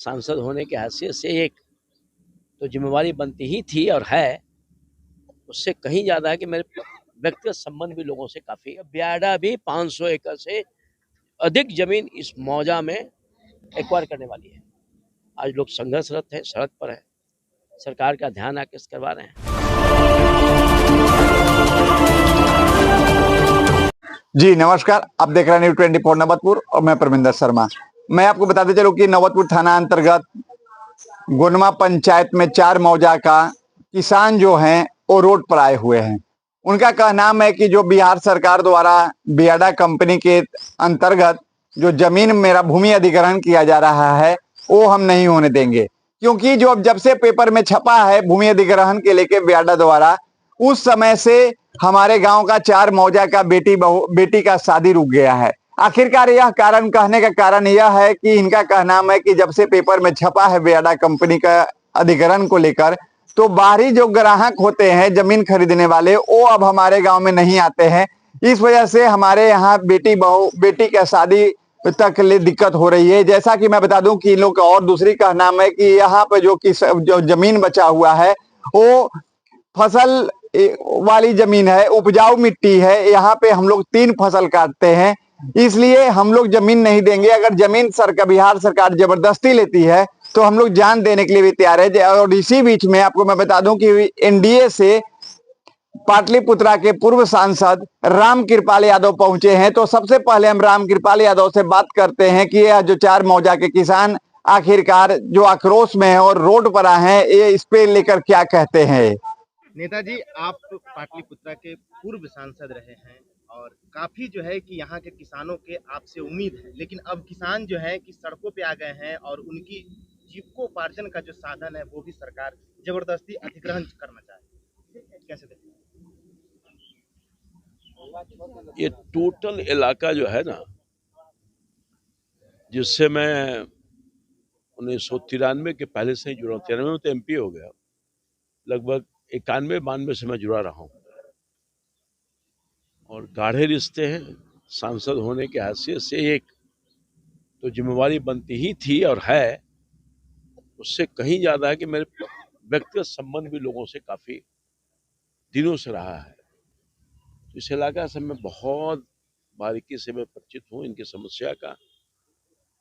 सांसद होने की हैसियत से एक तो जिम्मेवारी बनती ही थी और है, उससे कहीं ज़्यादा है कि मेरे व्यक्तिगत संबंध भी लोगों से काफ़ी है। ब्याडा भी 500 एकड़ से अधिक ज़मीन इस मौजा में एक्वायर करने वाली है। आज लोग संघर्षरत हैं, सड़क पर हैं, सरकार का ध्यान आकृष्ट करवा रहे हैं। जी नमस्कार, आप देख रहे हैं न्यू 24 नवतपुर और मैं परमिंदर शर्मा। मैं आपको बताते चलूं कि नवतपुर थाना अंतर्गत गोनमा पंचायत में 4 मौजा का किसान जो हैं वो रोड पर आए हुए हैं। उनका कहना है कि जो बिहार सरकार द्वारा बियाडा कंपनी के अंतर्गत जो जमीन मेरा भूमि अधिग्रहण किया जा रहा है वो हम नहीं होने देंगे, क्योंकि जो जब से पेपर में छपा है भूमि अधिग्रहण के लेके बियाडा द्वारा, उस समय से हमारे गांव का 4 मौजा का बेटी का शादी रुक गया है। आखिरकार यह कारण कहने का कारण यह है कि इनका कहना है कि जब से पेपर में छपा है बियाडा कंपनी का अधिग्रहण को लेकर, तो बाहरी जो ग्राहक होते हैं जमीन खरीदने वाले वो अब हमारे गांव में नहीं आते हैं। इस वजह से हमारे यहाँ बेटी का शादी तक ले दिक्कत हो रही है। जैसा कि मैं बता दूं कि इन लोग का और दूसरी कहना है कि यहाँ पे जो जमीन बचा हुआ है वो फसल वाली जमीन है, उपजाऊ मिट्टी है। यहाँ पे हम लोग 3 फसल काटते हैं, इसलिए हम लोग जमीन नहीं देंगे। अगर जमीन बिहार सरकार जबरदस्ती लेती है तो हम लोग जान देने के लिए भी तैयार है। और इसी बीच में आपको मैं बता दूं कि एनडीए से पाटलिपुत्रा के पूर्व सांसद राम कृपाल यादव पहुंचे हैं। तो सबसे पहले हम राम कृपाल यादव से बात करते हैं कि यह जो 4 मौजा के किसान आखिरकार जो आक्रोश में है और रोड पर आए हैं, ये इस पे लेकर क्या कहते हैं। नेताजी, आप पाटलिपुत्रा के पूर्व सांसद रहे हैं और काफी जो है कि यहाँ के किसानों के आपसे उम्मीद है, लेकिन अब किसान जो है कि सड़कों पे आ गए हैं और उनकी जीविकोपार्जन का जो साधन है वो भी सरकार जबरदस्ती अधिग्रहण करना चाहे, कैसे देखते हैं? ये टोटल इलाका जो है ना, जिससे मैं 1993 के पहले से ही जुड़ा हूँ। 93 में तो एमपी हो गया, लगभग 91-92 से मैं जुड़ा रहा हूँ और गाढ़े रिश्ते हैं। सांसद होने की हैसियत से एक तो जिम्मेवारी बनती ही थी और है, उससे कहीं ज्यादा है कि मेरे व्यक्तिगत संबंध भी लोगों से काफी दिनों से रहा है। तो इस इलाका से मैं बहुत बारीकी से मैं परिचित हूँ इनकी समस्या का।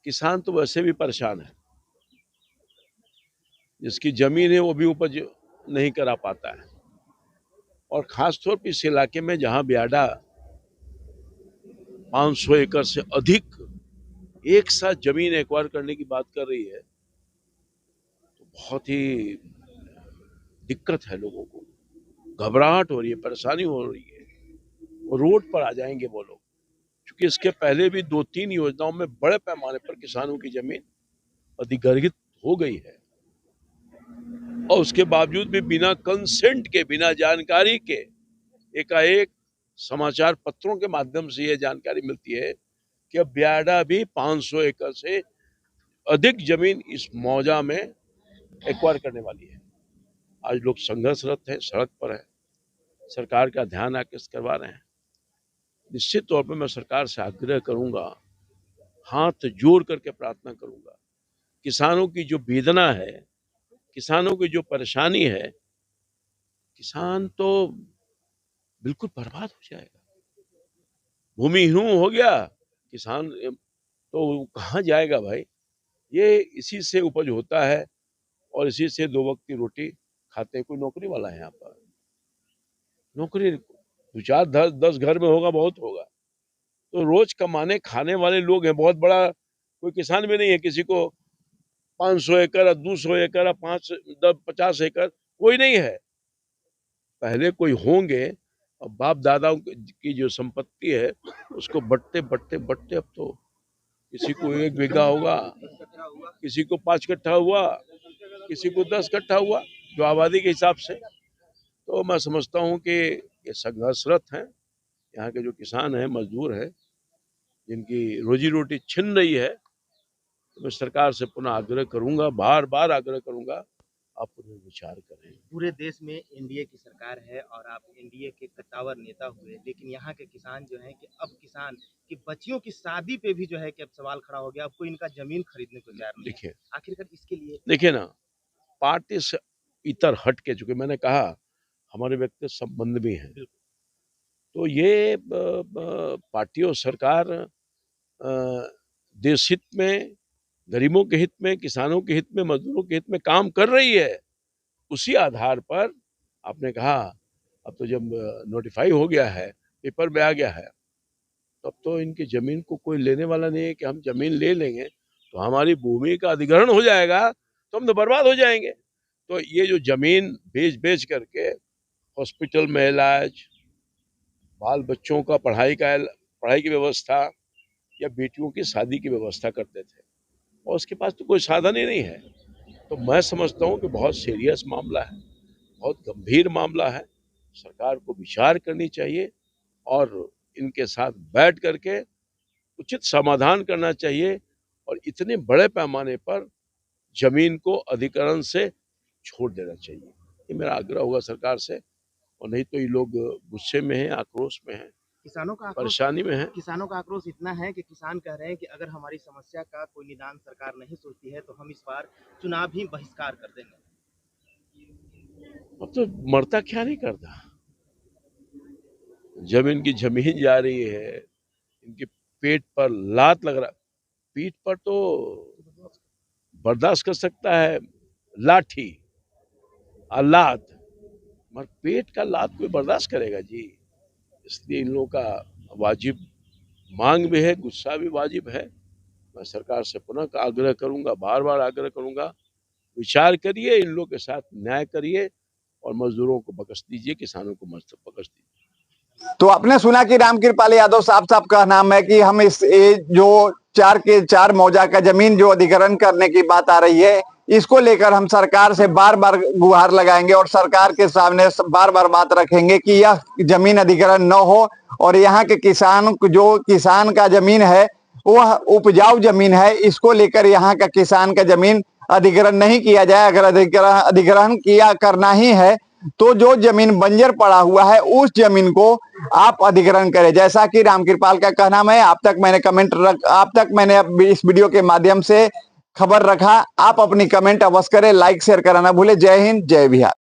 किसान तो वैसे भी परेशान है, जिसकी जमीन है वो भी उपज नहीं करा पाता है। और खासतौर पर इस इलाके में जहां बियाडा 500 एकड़ से अधिक एक साथ जमीन एक्वायर करने की बात कर रही है, तो बहुत ही दिक्कत है। लोगों को घबराहट हो रही है, परेशानी हो रही है, वो रोड पर आ जाएंगे वो लोग। क्योंकि इसके पहले भी 2-3 योजनाओं में बड़े पैमाने पर किसानों की जमीन अधिग्रहित हो गई है और उसके बावजूद भी बिना कंसेंट के, बिना जानकारी के एकाएक समाचार पत्रों के माध्यम से यह जानकारी मिलती है कि अब बियाडा भी 500 एकड़ से अधिक जमीन इस मौजा में एक्वायर करने वाली है। आज लोग संघर्षरत हैं, सड़क पर हैं, सरकार का ध्यान आकृष्ट करवा रहे हैं। निश्चित तौर पर मैं सरकार से आग्रह करूंगा, हाथ जोड़ करके प्रार्थना करूंगा। किसानों की जो वेदना है, किसानों की जो परेशानी है, किसान तो बिल्कुल बर्बाद हो जाएगा, भूमिहीन हो गया किसान, तो कहाँ जाएगा भाई। ये इसी से उपज होता है और इसी से 2 वक्त की रोटी खाते हैं। कोई नौकरी वाला है यहाँ पर? नौकरी 2-4-10 घर में होगा, बहुत होगा। तो रोज कमाने खाने वाले लोग हैं, बहुत बड़ा कोई किसान भी नहीं है। किसी को 500 एकड़, 200 एकड़, 50 एकड़ कोई नहीं है। पहले कोई होंगे, और बाप दादाओं की जो संपत्ति है उसको बढ़ते बढ़ते बढ़ते अब तो किसी को 1 बीघा होगा, किसी को 5 कट्ठा हुआ, किसी को 10 कट्ठा हुआ, जो आबादी के हिसाब से। तो मैं समझता हूँ कि ये संघर्षरत हैं। यहाँ के जो किसान हैं, मजदूर हैं, जिनकी रोजी रोटी छिन रही है, तो मैं सरकार से पुनः आग्रह करूंगा, बार बार आग्रह करूंगा, आप पुनर्विचार करें। पूरे देश में एनडीए की सरकार है और आप एनडीए के कद्दावर नेता हुए, लेकिन यहाँ के किसान जो हैं कि अब किसान की बच्चियों की शादी पे भी जो है कि अब सवाल खड़ा हो गया, अब कोई इनका जमीन खरीदने को तैयार नहीं है। देखिए आखिरकार इसके लिए देखिए ना, पार्टी से इतर हट के, चूंकि मैंने कहा हमारे व्यक्तिगत संबंध भी हैं, तो ये पार्टी और सरकार देश हित में, गरीबों के हित में, किसानों के हित में, मजदूरों के हित में काम कर रही है। उसी आधार पर आपने कहा अब तो जब नोटिफाई हो गया है, पेपर में आ गया है, तब तो इनकी जमीन को कोई लेने वाला नहीं है कि हम जमीन ले लेंगे तो हमारी भूमि का अधिग्रहण हो जाएगा तो हम तो बर्बाद हो जाएंगे। तो ये जो जमीन बेच बेच करके हॉस्पिटल में इलाज, बाल बच्चों का पढ़ाई की व्यवस्था या बेटियों की शादी की व्यवस्था करते थे, और उसके पास तो कोई साधन ही नहीं है। तो मैं समझता हूँ कि बहुत सीरियस मामला है, बहुत गंभीर मामला है। सरकार को विचार करनी चाहिए और इनके साथ बैठ करके उचित समाधान करना चाहिए, और इतने बड़े पैमाने पर जमीन को अधिग्रहण से छोड़ देना चाहिए। ये मेरा आग्रह होगा सरकार से, और नहीं तो ये लोग गुस्से में हैं, आक्रोश में हैं, परेशानी में हैं। किसानों का आक्रोश इतना है कि किसान कह रहे हैं कि अगर हमारी समस्या का कोई निदान सरकार नहीं सोचती है तो हम इस बार चुनाव ही बहिष्कार कर देंगे। अब तो मरता क्या नहीं करता, जब इनकी जमीन जा रही है, इनके पेट पर लात लग रहा, पीठ पर तो बर्दाश्त कर सकता है लाठी और लात, मगर पेट का लात कोई बर्दाश्त करेगा जी। इसलिए इन लोगों का वाजिब मांग भी है, गुस्सा भी वाजिब है। मैं सरकार से पुनः आग्रह करूंगा, बार बार आग्रह करूंगा, विचार करिए, इन लोगों के साथ न्याय करिए और मजदूरों को बख्श दीजिए, किसानों को बख्श दीजिए। तो आपने सुना कि रामकृपाल यादव साहब का नाम है कि हम इस जो 4 के 4 मौजा का जमीन जो अधिग्रहण करने की बात आ रही है, इसको लेकर हम सरकार से बार बार गुहार लगाएंगे और सरकार के सामने बार बार बात रखेंगे कि यह जमीन अधिग्रहण न हो, और यहाँ के किसान जो किसान का जमीन है वह उपजाऊ जमीन है, इसको लेकर यहाँ का किसान का जमीन अधिग्रहण नहीं किया जाए। अगर अधिग्रहण किया करना ही है तो जो जमीन बंजर पड़ा हुआ है उस जमीन को आप अधिग्रहण करें, जैसा कि रामकृपाल का कहना है। आप तक मैंने इस वीडियो के माध्यम से खबर रखा। आप अपनी कमेंट अवश्य करें, लाइक शेयर करना भूले। जय हिंद, जय बिहार।